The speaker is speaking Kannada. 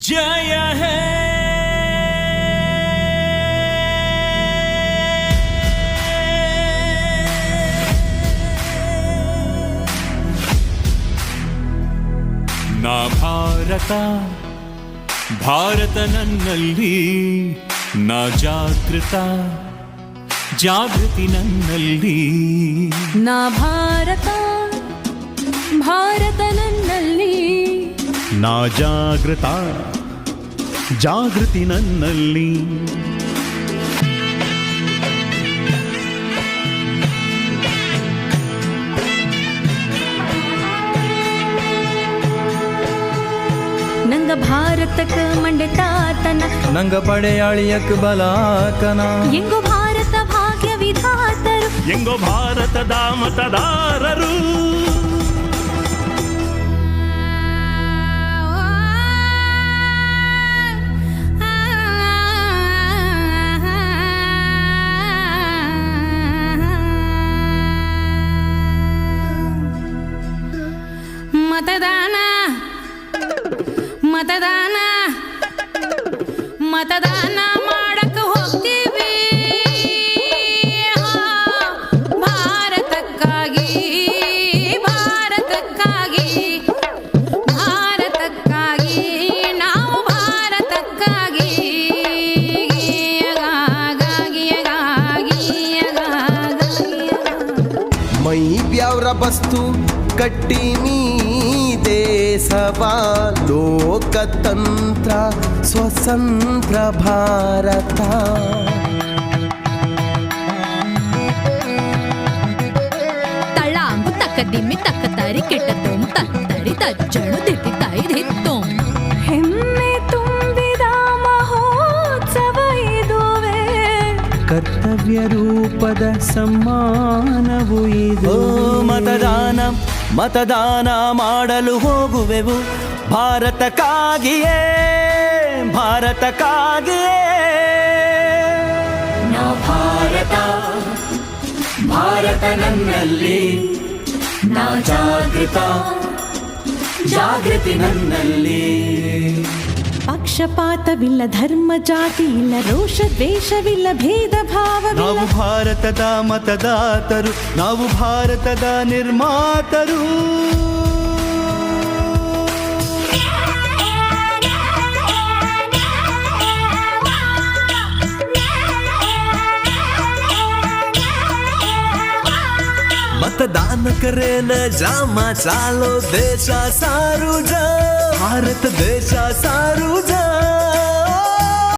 जय हे ನಾ ಭಾರತ ಭಾರತ ನನ್ನಲ್ಲಿ ನಾ ಜಾಗೃತ ಜಾಗೃತಿ ನನ್ನಲ್ಲಿ ನಾ ಭಾರತ ಭಾರತ ನನ್ನಲ್ಲಿ ನಾ ಜಾಗೃತ ಜಾಗೃತಿ ನನ್ನಲ್ಲಿ ನಂಗ ಭಾರತಕ್ಕ ಮಂಡೆತಾತನ ನಂಗ ಪಡೆಯಾಳಿಯಕ್ ಬಲಾಕನ ಎಂಗೋ ಭಾರತ ಭಾಗ್ಯ ವಿಧಾತರು ಎಂಗೋ ಭಾರತದ ಮತದಾರರು ಮತದಾನ ಮತದಾನ ಮತದಾನ ಮಾಡಕ್ಕೆ ಹೋಗ್ತೀವಿ ಭಾರತಕ್ಕಾಗಿ ಭಾರತಕ್ಕಾಗಿ ಭಾರತಕ್ಕಾಗಿ ನಾವು ಭಾರತಕ್ಕಾಗಿ ಮೈ ಬ್ಯಾವ್ರ ಬಸ್ತು ಕಟ್ಟಿನಿ ದೇಶವಾ ಲೋಕತಂತ್ರ ಸ್ವತಂತ್ರ ಭಾರತ ತಳಾಂಬು ತಕ್ಕದಿಮ್ಮಿ ತಕ್ಕತಾರಿ ಕೆಟ್ಟದೋಂ ತತ್ತರಿ ತಜ್ಜಣು ದಿತ್ತಿ ತಾಯಿ ದಿತ್ತೋಂ ಹೆಮ್ಮೆ ತುಂಬಿದ ಮಹೋತ್ಸವ ಇದುವೇ ಕರ್ತವ್ಯ ರೂಪದ ಸಮ್ಮಾನವು ಇದು ಮತದಾನ ಮತದಾನ ಮಾಡಲು ಹೋಗುವೆವು ಭಾರತಕ್ಕಾಗಿಯೇ ಭಾರತಕ್ಕಾಗಿಯೇ ನಾ ಭಾರತ ಭಾರತ ನನ್ನಲ್ಲಿ ನಾ ಜಾಗೃತ ಜಾಗೃತಿ ನನ್ನಲ್ಲಿ ಪಕ್ಷಪಾತವಿಲ್ಲ ಧರ್ಮ ಜಾತಿ ಇಲ್ಲ ರೋಷ ದ್ವೇಷವಿಲ್ಲ ಭೇದ ಭಾವವಿಲ್ಲ ನಾವು ಭಾರತದ ಮತದಾತರು ನಾವು ಭಾರತದ ನಿರ್ಮಾತರು मतदान करेन जामा चालो देशा सारू जा भारत देशा सारू जा